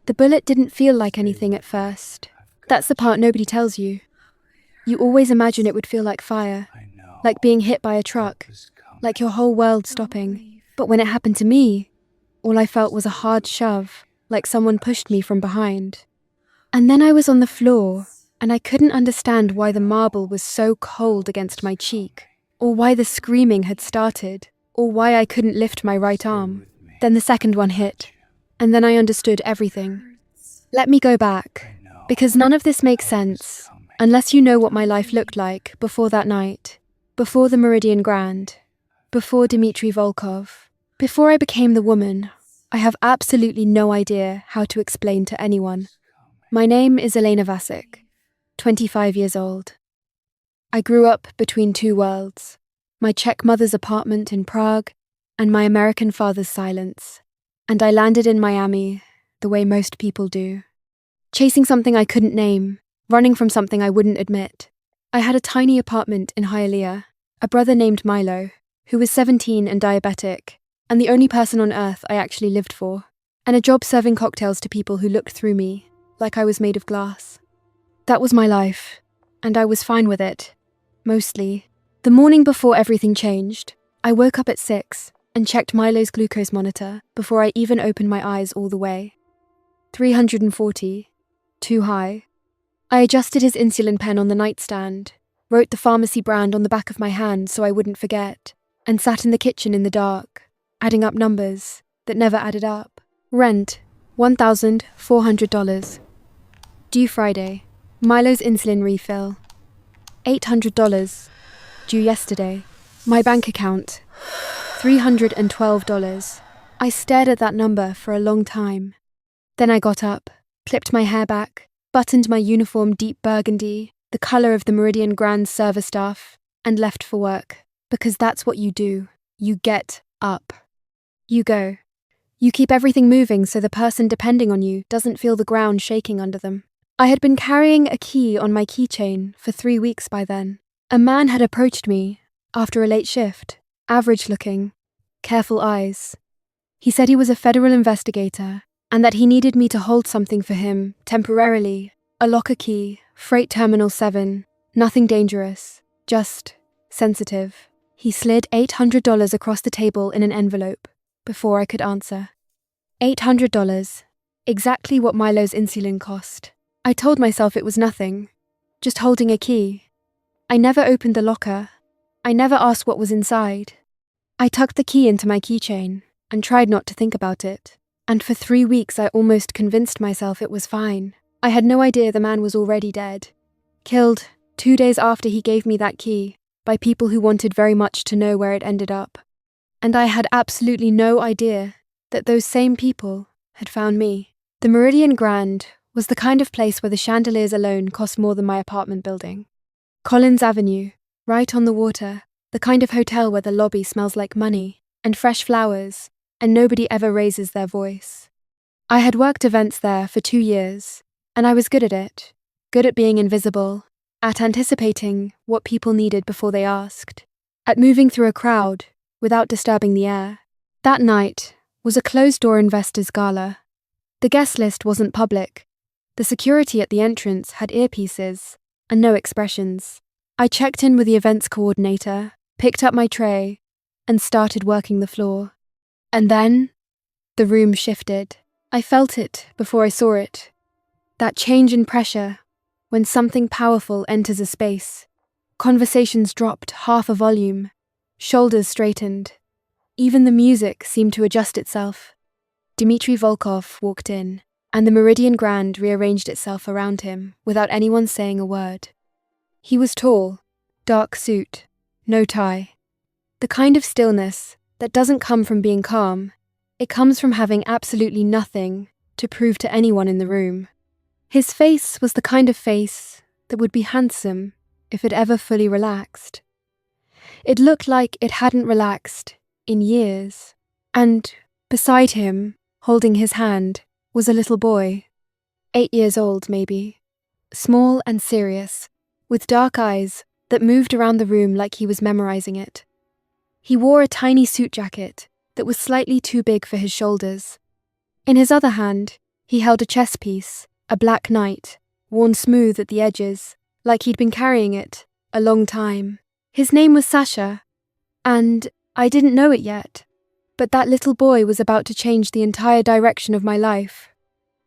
The bullet didn't feel like anything at first. That's the part nobody tells you. You always imagine it would feel like fire, like being hit by a truck, like your whole world stopping. But when it happened to me, all I felt was a hard shove, like someone pushed me from behind. And then I was on the floor, and I couldn't understand why the marble was so cold against my cheek, or why the screaming had started, or why I couldn't lift my right arm. Then the second one hit, and then I understood everything. Let me go back, because none of this makes sense, unless you know what my life looked like before that night, before the Meridian Grand, before Dimitri Volkov, before I became the woman. I have absolutely no idea how to explain to anyone. My name is Elena Vasic, 25 years old. I grew up between two worlds, my Czech mother's apartment in Prague and my American father's silence. And I landed in Miami the way most people do. Chasing something I couldn't name, running from something I wouldn't admit. I had a tiny apartment in Hialeah, a brother named Milo, who was 17 and diabetic, and the only person on earth I actually lived for, and a job serving cocktails to people who looked through me, like I was made of glass. That was my life, and I was fine with it, mostly. The morning before everything changed, I woke up at 6 and checked Milo's glucose monitor before I even opened my eyes all the way. 340, too high. I adjusted his insulin pen on the nightstand, wrote the pharmacy brand on the back of my hand so I wouldn't forget, and sat in the kitchen in the dark, adding up numbers that never added up. Rent, $1,400. Due Friday. Milo's insulin refill, $800. Due yesterday. My bank account, $312. I stared at that number for a long time. Then I got up, clipped my hair back, buttoned my uniform deep burgundy, the colour of the Meridian Grand server staff, and left for work. Because that's what you do. You get up. You go. You keep everything moving so the person depending on you doesn't feel the ground shaking under them. I had been carrying a key on my keychain for 3 weeks by then. A man had approached me after a late shift, average looking, careful eyes. He said he was a federal investigator and that he needed me to hold something for him temporarily, a locker key, freight terminal 7, nothing dangerous, just sensitive. He slid $800 across the table in an envelope before I could answer. $800, exactly what Milo's insulin cost. I told myself it was nothing, just holding a key. I never opened the locker. I never asked what was inside. I tucked the key into my keychain and tried not to think about it. And for 3 weeks I almost convinced myself it was fine. I had no idea the man was already dead. Killed 2 days after he gave me that key by people who wanted very much to know where it ended up. And I had absolutely no idea that those same people had found me. The Meridian Grand was the kind of place where the chandeliers alone cost more than my apartment building. Collins Avenue, right on the water, the kind of hotel where the lobby smells like money and fresh flowers, and nobody ever raises their voice. I had worked events there for 2 years, and I was good at it, good at being invisible, at anticipating what people needed before they asked, at moving through a crowd without disturbing the air. That night was a closed-door investors' gala. The guest list wasn't public. The security at the entrance had earpieces and no expressions. I checked in with the events coordinator, picked up my tray, and started working the floor. And then, the room shifted. I felt it before I saw it. That change in pressure, when something powerful enters a space. Conversations dropped half a volume, shoulders straightened. Even the music seemed to adjust itself. Dimitri Volkov walked in, and the Meridian Grand rearranged itself around him without anyone saying a word. He was tall, dark suit, no tie. The kind of stillness that doesn't come from being calm, it comes from having absolutely nothing to prove to anyone in the room. His face was the kind of face that would be handsome if it ever fully relaxed. It looked like it hadn't relaxed in years, and beside him, holding his hand, was a little boy, 8 years old maybe, small and serious, with dark eyes that moved around the room like he was memorizing it. He wore a tiny suit jacket that was slightly too big for his shoulders. In his other hand, He held a chess piece, a black knight, worn smooth at the edges, like he'd been carrying it a long time. His name was Sasha, and I didn't know it yet, but that little boy was about to change the entire direction of my life.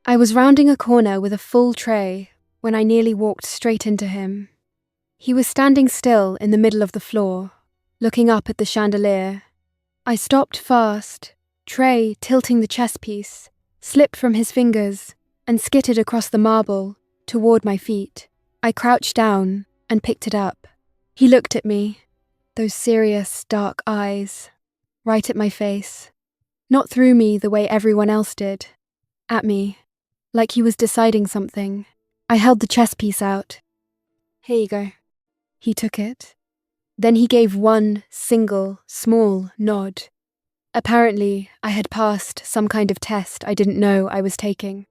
I was rounding a corner with a full tray when I nearly walked straight into him. He was standing still in the middle of the floor, looking up at the chandelier. I stopped fast, tray tilting the chess piece, slipped from his fingers, and skittered across the marble toward my feet. I crouched down and picked it up. He looked at me, those serious, dark eyes, right at my face. Not through me the way everyone else did. At me, like he was deciding something. I held the chess piece out. Here you go. He took it. Then he gave one single, small nod. Apparently, I had passed some kind of test I didn't know I was taking.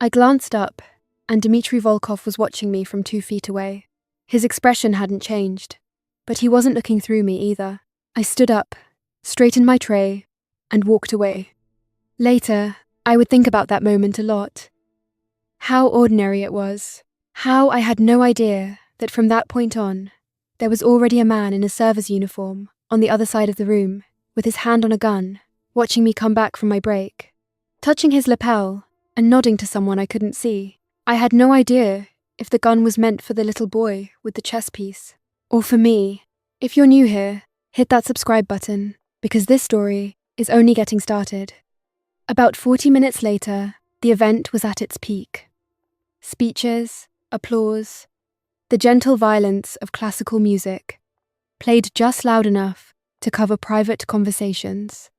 I glanced up, and Dimitri Volkov was watching me from 2 feet away. His expression hadn't changed, but he wasn't looking through me either. I stood up, straightened my tray, and walked away. Later, I would think about that moment a lot. How ordinary it was. How I had no idea that from that point on, there was already a man in a server's uniform on the other side of the room, with his hand on a gun, watching me come back from my break, touching his lapel and nodding to someone I couldn't see. I had no idea if the gun was meant for the little boy with the chess piece, or for me. If you're new here, hit that subscribe button, because this story is only getting started. About 40 minutes later, the event was at its peak. Speeches, applause, the gentle violence of classical music, played just loud enough to cover private conversations.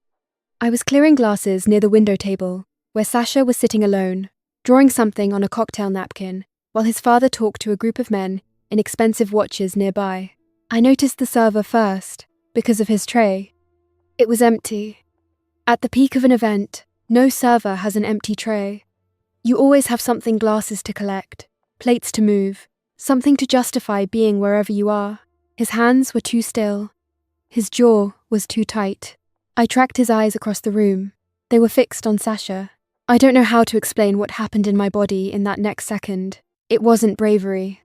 I was clearing glasses near the window table, where Sasha was sitting alone, drawing something on a cocktail napkin, while his father talked to a group of men in expensive watches nearby. I noticed the server first, because of his tray. It was empty. At the peak of an event, no server has an empty tray. You always have something glasses to collect, plates to move, something to justify being wherever you are. His hands were too still. His jaw was too tight. I tracked his eyes across the room. They were fixed on Sasha. I don't know how to explain what happened in my body in that next second. It wasn't bravery.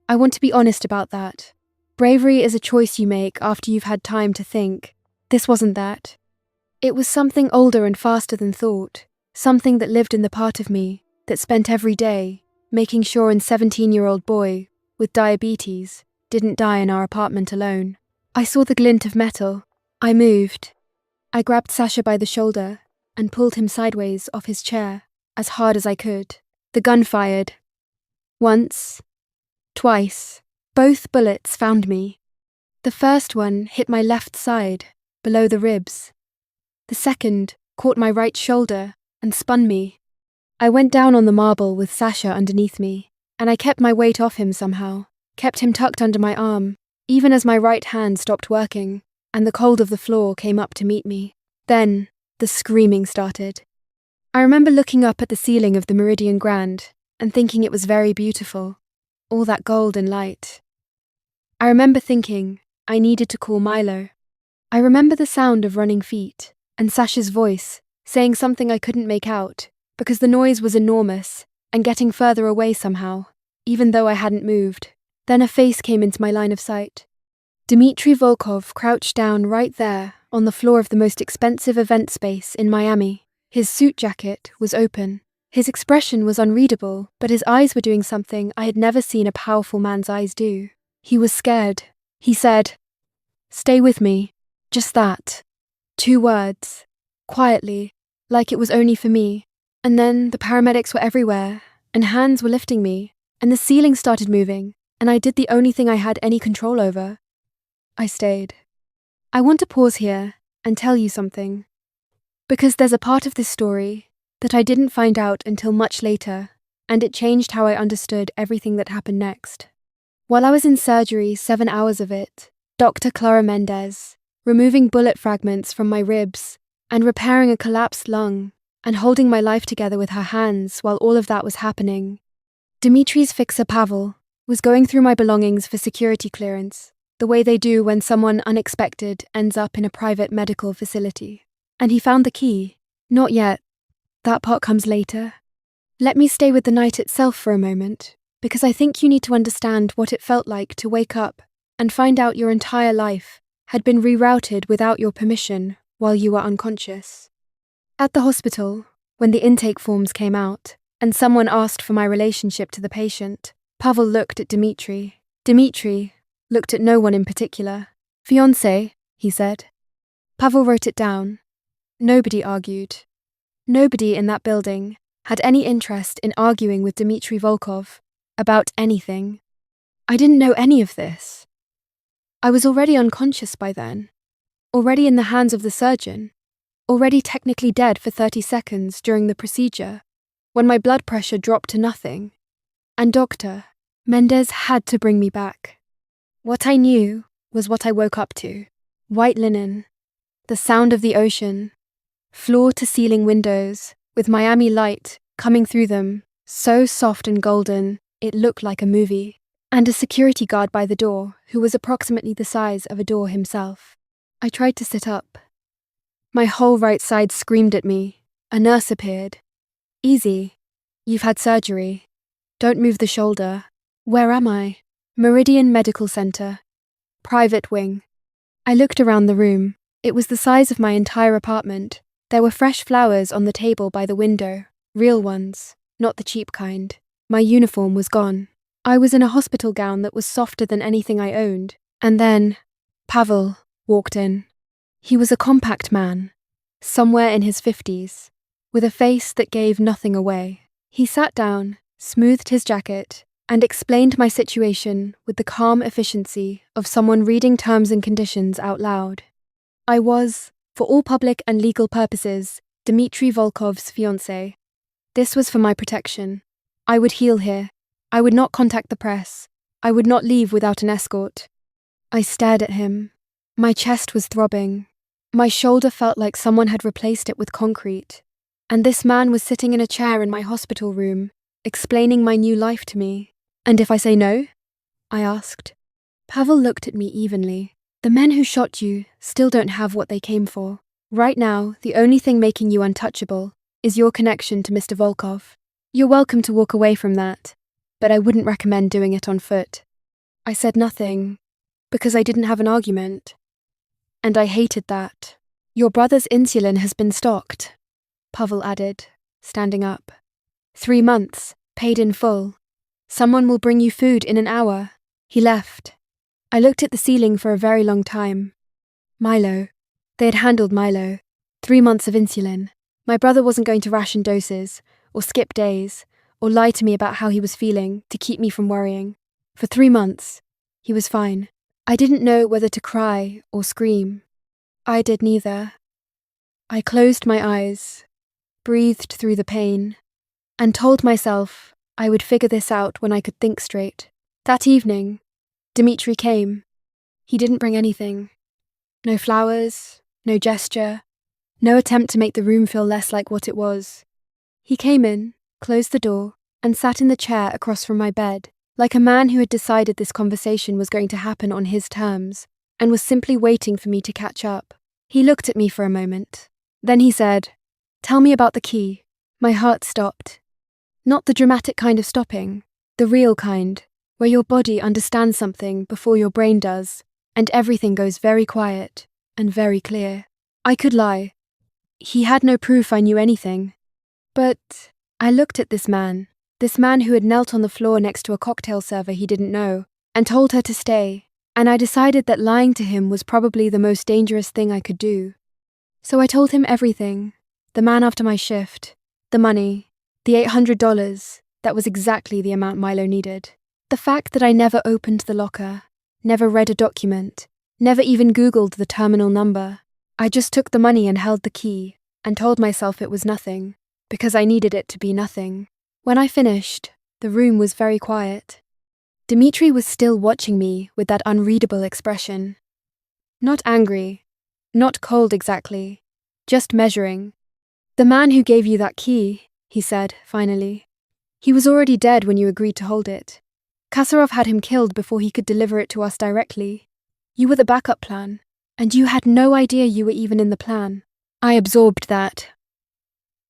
I want to be honest about that. Bravery is a choice you make after you've had time to think. This wasn't that. It was something older and faster than thought, something that lived in the part of me that spent every day making sure a 17-year-old boy with diabetes didn't die in our apartment alone. I saw the glint of metal. I moved. I grabbed Sasha by the shoulder and pulled him sideways off his chair as hard as I could. The gun fired. Once, twice. Both bullets found me. The first one hit my left side, below the ribs. The second caught my right shoulder and spun me. I went down on the marble with Sasha underneath me, and I kept my weight off him somehow, kept him tucked under my arm, even as my right hand stopped working, and the cold of the floor came up to meet me. Then, the screaming started. I remember looking up at the ceiling of the Meridian Grand and thinking it was very beautiful, all that gold and light. I remember thinking I needed to call Milo. I remember the sound of running feet and Sasha's voice saying something I couldn't make out because the noise was enormous and getting further away somehow, even though I hadn't moved. Then a face came into my line of sight. Dimitri Volkov crouched down right there on the floor of the most expensive event space in Miami. His suit jacket was open. His expression was unreadable, but his eyes were doing something I had never seen a powerful man's eyes do. He was scared. He said, "Stay with me." Just that. 2 words. Quietly, like it was only for me. And then the paramedics were everywhere, and hands were lifting me, and the ceiling started moving, and I did the only thing I had any control over. I stayed. I want to pause here and tell you something. Because there's a part of this story that I didn't find out until much later, and it changed how I understood everything that happened next. While I was in surgery, 7 hours of it, Dr. Clara Mendez, removing bullet fragments from my ribs and repairing a collapsed lung and holding my life together with her hands while all of that was happening. Dimitri's fixer Pavel was going through my belongings for security clearance, the way they do when someone unexpected ends up in a private medical facility. And he found the key. Not yet. That part comes later. Let me stay with the night itself for a moment, because I think you need to understand what it felt like to wake up and find out your entire life had been rerouted without your permission while you were unconscious. At the hospital, when the intake forms came out and someone asked for my relationship to the patient, Pavel looked at Dimitri. Dimitri looked at no one in particular. "Fiancé," he said. Pavel wrote it down. Nobody argued. Nobody in that building had any interest in arguing with Dimitri Volkov about anything. I didn't know any of this. I was already unconscious by then, already in the hands of the surgeon, already technically dead for 30 seconds during the procedure, when my blood pressure dropped to nothing. And Dr. Mendez had to bring me back. What I knew was what I woke up to. White linen, the sound of the ocean, floor-to-ceiling windows, with Miami light coming through them, so soft and golden, it looked like a movie, and a security guard by the door who was approximately the size of a door himself. I tried to sit up. My whole right side screamed at me. A nurse appeared. "Easy. You've had surgery. Don't move the shoulder." Where am I? Meridian Medical Center. Private wing. I looked around the room. It was the size of my entire apartment. There were fresh flowers on the table by the window. Real ones, not the cheap kind. My uniform was gone. I was in a hospital gown that was softer than anything I owned. And then Pavel walked in. He was a compact man, somewhere in his 50s, with a face that gave nothing away. He sat down, smoothed his jacket, and explained my situation with the calm efficiency of someone reading terms and conditions out loud. I was, for all public and legal purposes, Dimitri Volkov's fiancée. This was for my protection. I would heal here. I would not contact the press. I would not leave without an escort. I stared at him. My chest was throbbing. My shoulder felt like someone had replaced it with concrete. And this man was sitting in a chair in my hospital room, explaining my new life to me. "And if I say no?" I asked. Pavel looked at me evenly. "The men who shot you still don't have what they came for. Right now, the only thing making you untouchable is your connection to Mr. Volkov. You're welcome to walk away from that, but I wouldn't recommend doing it on foot." I said nothing, because I didn't have an argument. And I hated that. "Your brother's insulin has been stocked," Pavel added, standing up. 3 months, paid in full. Someone will bring you food in an hour." He left. I looked at the ceiling for a very long time. Milo. They had handled Milo. 3 months of insulin. My brother wasn't going to ration doses, or skip days, or lie to me about how he was feeling to keep me from worrying. For 3 months, he was fine. I didn't know whether to cry or scream. I did neither. I closed my eyes, breathed through the pain, and told myself I would figure this out when I could think straight. That evening, Dimitri came. He didn't bring anything. No flowers, no gesture, no attempt to make the room feel less like what it was. He came in, closed the door, and sat in the chair across from my bed, like a man who had decided this conversation was going to happen on his terms, and was simply waiting for me to catch up. He looked at me for a moment. Then he said, "Tell me about the key." My heart stopped. Not the dramatic kind of stopping, the real kind, where your body understands something before your brain does, and everything goes very quiet and very clear. I could lie. He had no proof I knew anything. But I looked at this man who had knelt on the floor next to a cocktail server he didn't know, and told her to stay, and I decided that lying to him was probably the most dangerous thing I could do. So I told him everything, the man after my shift, the money, the $800, that was exactly the amount Milo needed. The fact that I never opened the locker, never read a document, never even Googled the terminal number. I just took the money and held the key, and told myself it was nothing, because I needed it to be nothing. When I finished, the room was very quiet. Dimitri was still watching me with that unreadable expression. Not angry, not cold exactly, just measuring. "The man who gave you that key," he said, finally. "He was already dead when you agreed to hold it. Kasarov had him killed before he could deliver it to us directly. You were the backup plan, and you had no idea you were even in the plan." I absorbed that.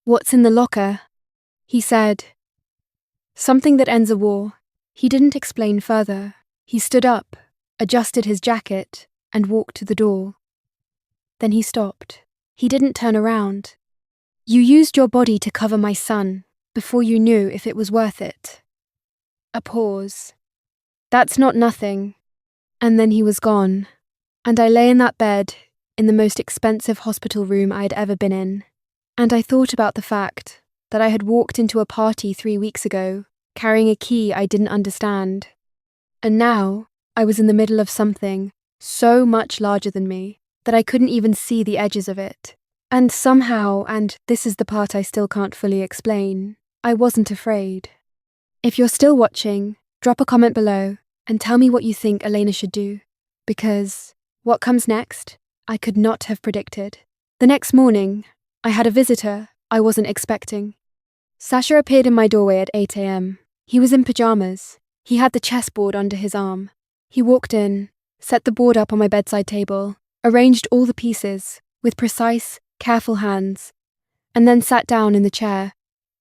"What's in the locker?" he said, Something that ends a war. He didn't explain further. He stood up, adjusted his jacket, and walked to the door. Then he stopped. He didn't turn around. You used your body to cover my son before you knew if it was worth it. A pause. That's not nothing. And then he was gone. And I lay in that bed, in the most expensive hospital room I'd ever been in. And I thought about the fact that I had walked into a party 3 weeks ago, carrying a key I didn't understand. And now, I was in the middle of something so much larger than me that I couldn't even see the edges of it. And somehow, and this is the part I still can't fully explain, I wasn't afraid. If you're still watching, drop a comment below and tell me what you think Elena should do. Because what comes next, I could not have predicted. The next morning, I had a visitor I wasn't expecting. Sasha appeared in my doorway at 8 a.m. He was in pajamas. He had the chessboard under his arm. He walked in, set the board up on my bedside table, arranged all the pieces with precise, careful hands, and then sat down in the chair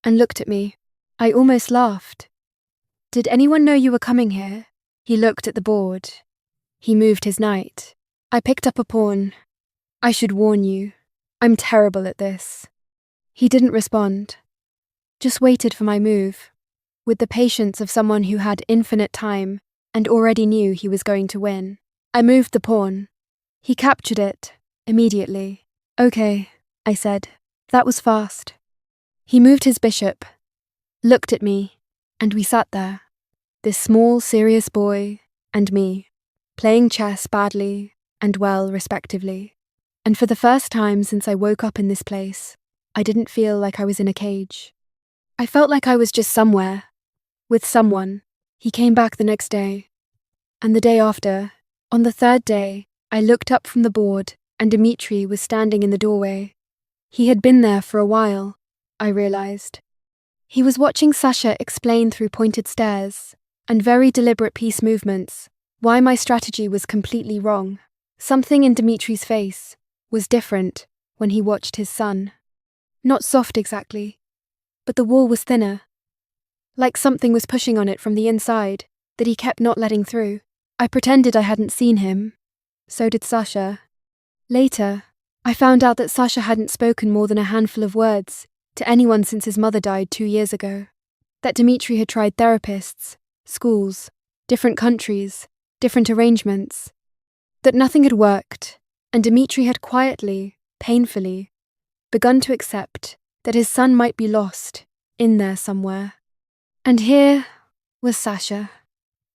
and looked at me. I almost laughed. Did anyone know you were coming here? He looked at the board. He moved his knight. I picked up a pawn. I should warn you, I'm terrible at this. He didn't respond. Just waited for my move, with the patience of someone who had infinite time and already knew he was going to win. I moved the pawn. He captured it, immediately. Okay, I said. That was fast. He moved his bishop, looked at me, and we sat there. This small, serious boy and me, playing chess badly and well, respectively. And for the first time since I woke up in this place, I didn't feel like I was in a cage. I felt like I was just somewhere, with someone. He came back the next day. And the day after, on the third day, I looked up from the board and Dimitri was standing in the doorway. He had been there for a while, I realized. He was watching Sasha explain through pointed stares and very deliberate piece movements why my strategy was completely wrong. Something in Dimitri's face was different when he watched his son. Not soft exactly, but the wall was thinner. Like something was pushing on it from the inside that he kept not letting through. I pretended I hadn't seen him. So did Sasha. Later, I found out that Sasha hadn't spoken more than a handful of words to anyone since his mother died 2 years ago. That Dimitri had tried therapists, schools, different countries, different arrangements. That nothing had worked, and Dimitri had quietly, painfully, begun to accept that his son might be lost in there somewhere. And here was Sasha,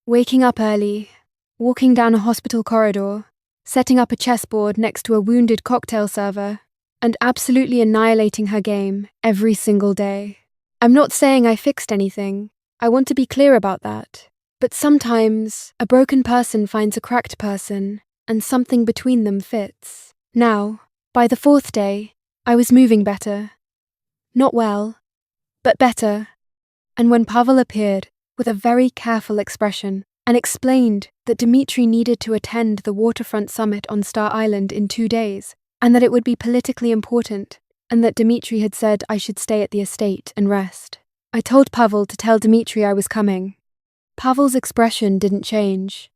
waking up early, walking down a hospital corridor, setting up a chessboard next to a wounded cocktail server, and absolutely annihilating her game every single day. I'm not saying I fixed anything. I want to be clear about that. But sometimes a broken person finds a cracked person, and something between them fits. Now, by the 4th day, I was moving better. Not well, but better. And when Pavel appeared with a very careful expression and explained that Dimitri needed to attend the waterfront summit on Star Island in 2 days, and that it would be politically important, and that Dimitri had said I should stay at the estate and rest, I told Pavel to tell Dimitri I was coming. Pavel's expression didn't change.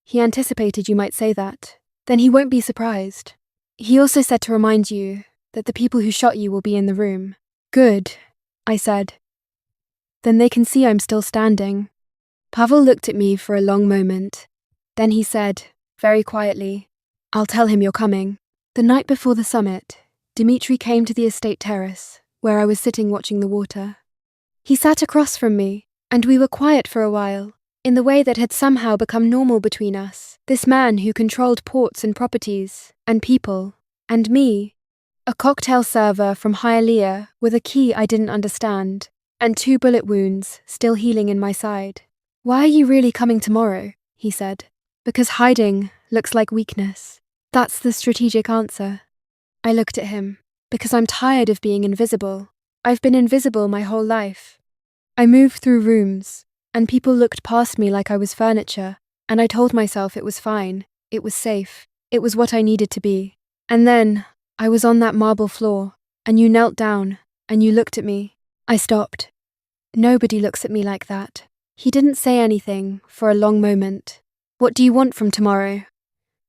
He anticipated you might say that. Then he won't be surprised. He also said to remind you that the people who shot you will be in the room. Good, I said. Then they can see I'm still standing. Pavel looked at me for a long moment. Then he said, very quietly, I'll tell him you're coming. The night before the summit, Dimitri came to the estate terrace, where I was sitting watching the water. He sat across from me, and we were quiet for a while, in the way that had somehow become normal between us. This man who controlled ports and properties, and people, and me, a cocktail server from Hialeah with a key I didn't understand, and 2 bullet wounds still healing in my side. Why are you really coming tomorrow? He said. Because hiding looks like weakness. That's the strategic answer. I looked at him. Because I'm tired of being invisible. I've been invisible my whole life. I moved through rooms, and people looked past me like I was furniture, and I told myself it was fine, it was safe, it was what I needed to be. And then, I was on that marble floor, and you knelt down, and you looked at me. I stopped. Nobody looks at me like that. He didn't say anything for a long moment. "What do you want from tomorrow?"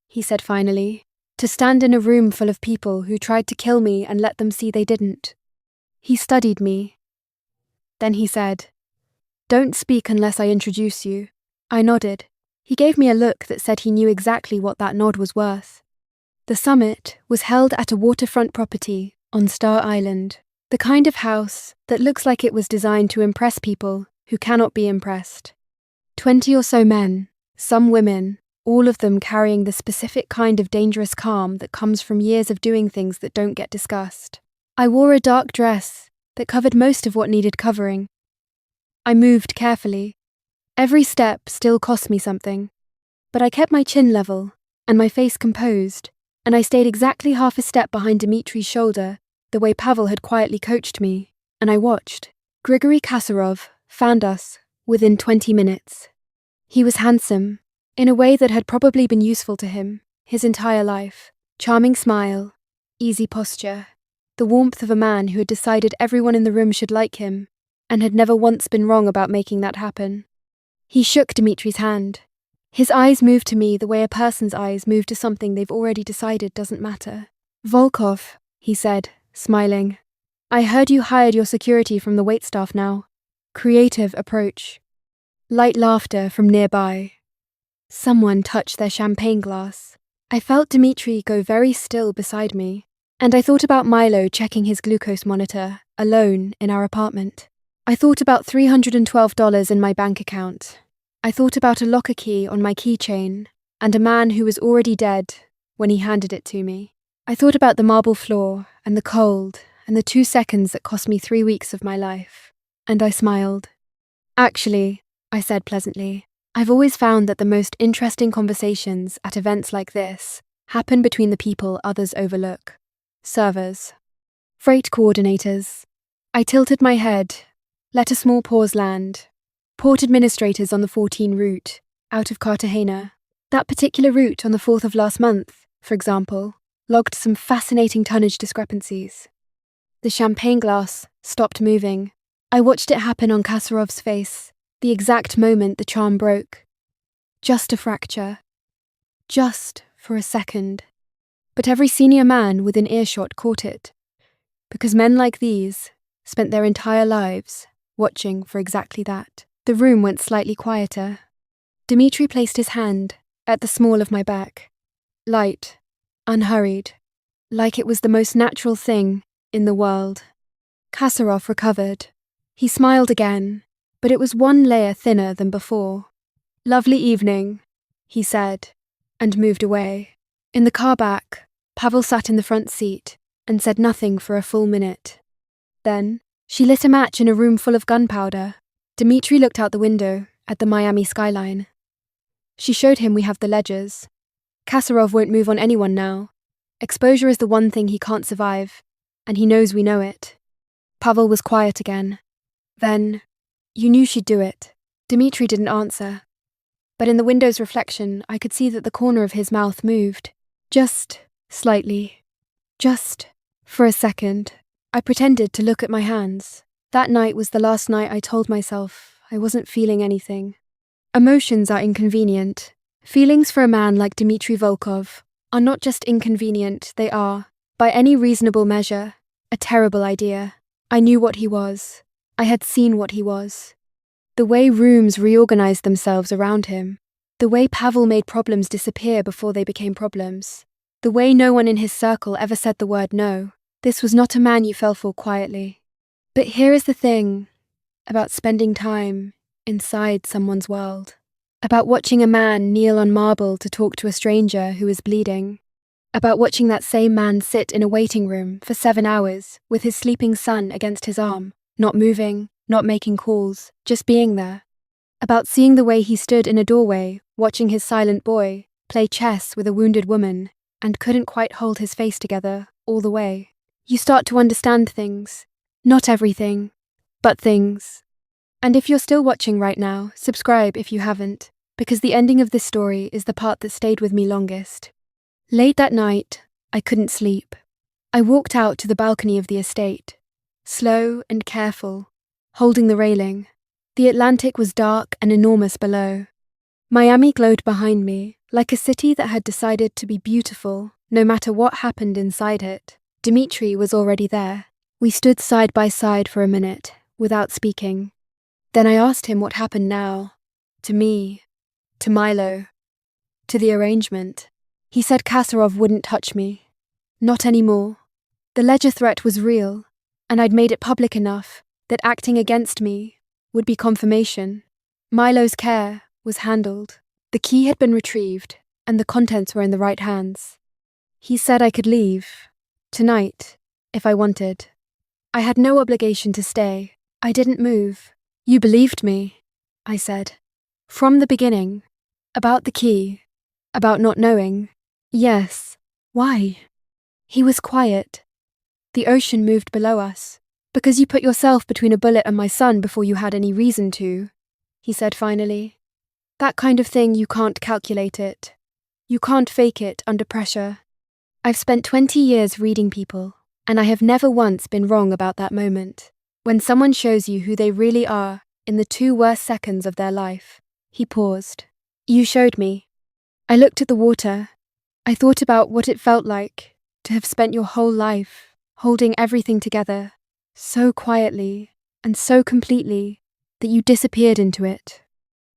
he said finally. "To stand in a room full of people who tried to kill me and let them see they didn't." He studied me. Then he said, "Don't speak unless I introduce you." I nodded. He gave me a look that said he knew exactly what that nod was worth. The summit was held at a waterfront property on Star Island, the kind of house that looks like it was designed to impress people who cannot be impressed. 20 or so men, some women, all of them carrying the specific kind of dangerous calm that comes from years of doing things that don't get discussed. I wore a dark dress that covered most of what needed covering. I moved carefully. Every step still cost me something, but I kept my chin level and my face composed, and I stayed exactly half a step behind Dimitri's shoulder, the way Pavel had quietly coached me, and I watched. Grigory Kasarov found us within 20 minutes. He was handsome, in a way that had probably been useful to him his entire life. Charming smile, easy posture, the warmth of a man who had decided everyone in the room should like him, and had never once been wrong about making that happen. He shook Dimitri's hand. His eyes moved to me the way a person's eyes move to something they've already decided doesn't matter. "Volkov," he said, smiling. "I heard you hired your security from the waitstaff now." Creative approach. Light laughter from nearby. Someone touched their champagne glass. I felt Dimitri go very still beside me, and I thought about Milo checking his glucose monitor, alone in our apartment. I thought about $312 in my bank account. I thought about a locker key on my keychain, and a man who was already dead when he handed it to me. I thought about the marble floor, and the cold, and the 2 seconds that cost me 3 weeks of my life. And I smiled. "Actually," I said pleasantly, "I've always found that the most interesting conversations at events like this happen between the people others overlook. Servers. Freight coordinators." I tilted my head, let a small pause land. Port administrators on the 14 route, out of Cartagena. That particular route on the 4th of last month, for example, logged some fascinating tonnage discrepancies. The champagne glass stopped moving. I watched it happen on Kasarov's face, the exact moment the charm broke. Just a fracture. Just for a second. But every senior man within earshot caught it, because men like these spent their entire lives watching for exactly that. The room went slightly quieter. Dimitri placed his hand at the small of my back. Light, unhurried, like it was the most natural thing in the world. Kasarov recovered. He smiled again, but it was 1 layer thinner than before. "Lovely evening," he said, and moved away. In the car back, Pavel sat in the front seat and said nothing for a full minute. Then, she lit a match in a room full of gunpowder. Dimitri looked out the window at the Miami skyline. She showed him we have the ledgers. Kasarov won't move on anyone now. Exposure is the one thing he can't survive, and he knows we know it. Pavel was quiet again. Then, "You knew she'd do it." Dimitri didn't answer. But in the window's reflection, I could see that the corner of his mouth moved. Just slightly. Just for a second. I pretended to look at my hands. That night was the last night I told myself I wasn't feeling anything. Emotions are inconvenient. Feelings for a man like Dimitri Volkov are not just inconvenient, they are, by any reasonable measure, a terrible idea. I knew what he was. I had seen what he was. The way rooms reorganized themselves around him. The way Pavel made problems disappear before they became problems. The way no one in his circle ever said the word no. This was not a man you fell for quietly. But here is the thing about spending time inside someone's world. About watching a man kneel on marble to talk to a stranger who is bleeding. About watching that same man sit in a waiting room for 7 hours with his sleeping son against his arm, not moving, not making calls, just being there. About seeing the way he stood in a doorway, watching his silent boy play chess with a wounded woman and couldn't quite hold his face together all the way. You start to understand things. Not everything, but things. And if you're still watching right now, subscribe if you haven't, because the ending of this story is the part that stayed with me longest. Late that night, I couldn't sleep. I walked out to the balcony of the estate, slow and careful, holding the railing. The Atlantic was dark and enormous below. Miami glowed behind me, like a city that had decided to be beautiful, no matter what happened inside it. Dimitri was already there. We stood side by side for a minute, without speaking. Then I asked him what happened now. To me. To Milo. To the arrangement. He said Kasarov wouldn't touch me. Not anymore. The ledger threat was real, and I'd made it public enough that acting against me would be confirmation. Milo's care was handled. The key had been retrieved, and the contents were in the right hands. He said I could leave. Tonight, if I wanted. I had no obligation to stay. I didn't move. You believed me, I said. From the beginning. About the key. About not knowing. Yes. Why? He was quiet. The ocean moved below us. Because you put yourself between a bullet and my son before you had any reason to, he said finally. That kind of thing, you can't calculate it. You can't fake it under pressure. I've spent 20 years reading people, and I have never once been wrong about that moment. When someone shows you who they really are in the 2 worst seconds of their life. He paused. You showed me. I looked at the water. I thought about what it felt like to have spent your whole life holding everything together so quietly and so completely that you disappeared into it.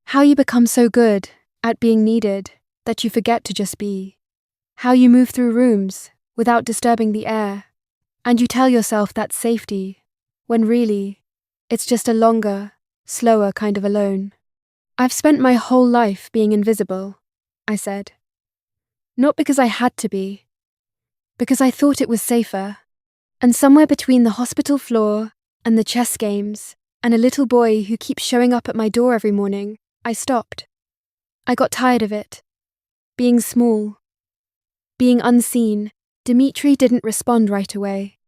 How you become so good at being needed that you forget to just be. How you move through rooms without disturbing the air, and you tell yourself that's safety, when really, it's just a longer, slower kind of alone. I've spent my whole life being invisible, I said. Not because I had to be, because I thought it was safer. And somewhere between the hospital floor and the chess games and a little boy who keeps showing up at my door every morning, I stopped. I got tired of it. Being small. Being unseen. Dimitri didn't respond right away.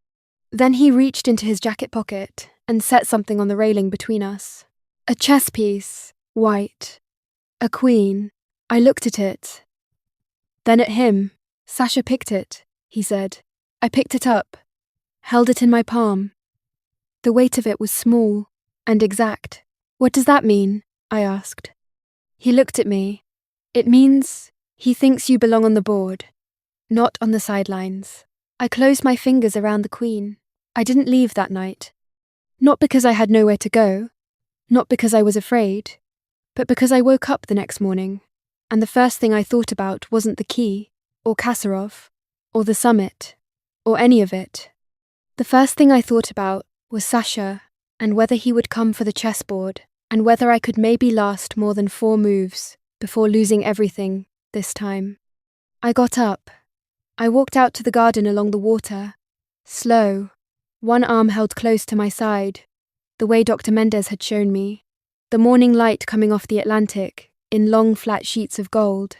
Then he reached into his jacket pocket and set something on the railing between us. A chess piece, white. A queen. I looked at it. Then at him. Sasha picked it, he said. I picked it up. Held it in my palm. The weight of it was small and exact. What does that mean? I asked. He looked at me. It means he thinks you belong on the board, not on the sidelines. I closed my fingers around the queen. I didn't leave that night. Not because I had nowhere to go, not because I was afraid, but because I woke up the next morning, and the first thing I thought about wasn't the key, or Kasarov, or the summit, or any of it. The first thing I thought about was Sasha, and whether he would come for the chessboard, and whether I could maybe last more than 4 moves before losing everything this time. I got up. I walked out to the garden along the water, slow, one arm held close to my side, the way Dr. Mendez had shown me, the morning light coming off the Atlantic in long flat sheets of gold.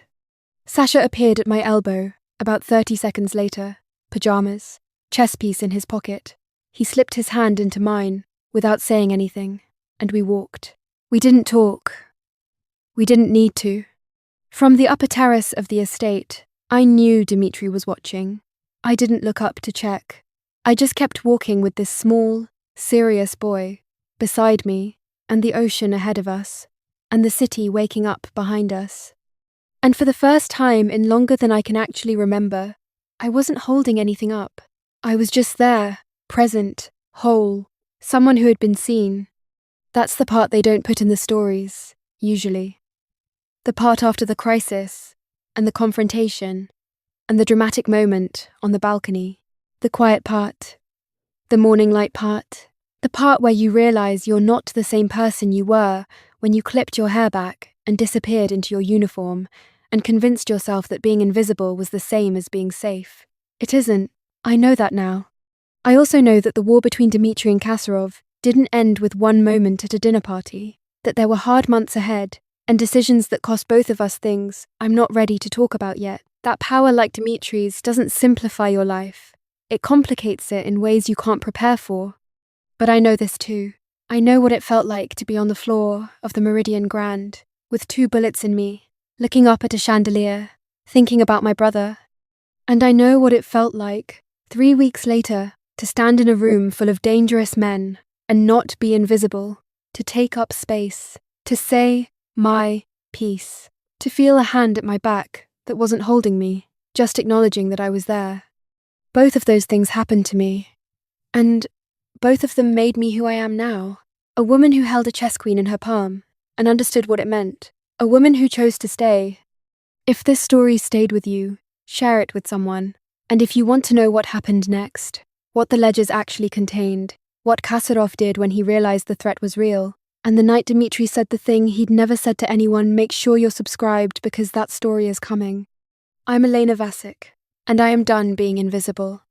Sasha appeared at my elbow about 30 seconds later, pajamas. Chess piece in his pocket. He slipped his hand into mine without saying anything, and we walked. We didn't talk. We didn't need to. From the upper terrace of the estate, I knew Dimitri was watching. I didn't look up to check. I just kept walking with this small, serious boy beside me, and the ocean ahead of us, and the city waking up behind us. And for the first time in longer than I can actually remember, I wasn't holding anything up. I was just there, present, whole, someone who had been seen. That's the part they don't put in the stories, usually. The part after the crisis, and the confrontation, and the dramatic moment on the balcony. The quiet part, the morning light part, the part where you realize you're not the same person you were when you clipped your hair back and disappeared into your uniform and convinced yourself that being invisible was the same as being safe. It isn't. I know that now. I also know that the war between Dimitri and Kasarov didn't end with one moment at a dinner party, that there were hard months ahead, and decisions that cost both of us things I'm not ready to talk about yet. That power like Dimitri's doesn't simplify your life. It complicates it in ways you can't prepare for. But I know this too. I know what it felt like to be on the floor of the Meridian Grand, with 2 bullets in me, looking up at a chandelier, thinking about my brother. And I know what it felt like 3 weeks later, to stand in a room full of dangerous men, and not be invisible, to take up space, to say my piece, to feel a hand at my back that wasn't holding me, just acknowledging that I was there. Both of those things happened to me, and both of them made me who I am now. A woman who held a chess queen in her palm and understood what it meant. A woman who chose to stay. If this story stayed with you, share it with someone. And if you want to know what happened next, what the ledgers actually contained, what Kasparov did when he realized the threat was real, and the night Dimitri said the thing he'd never said to anyone, make sure you're subscribed because that story is coming. I'm Elena Vasic, and I am done being invisible.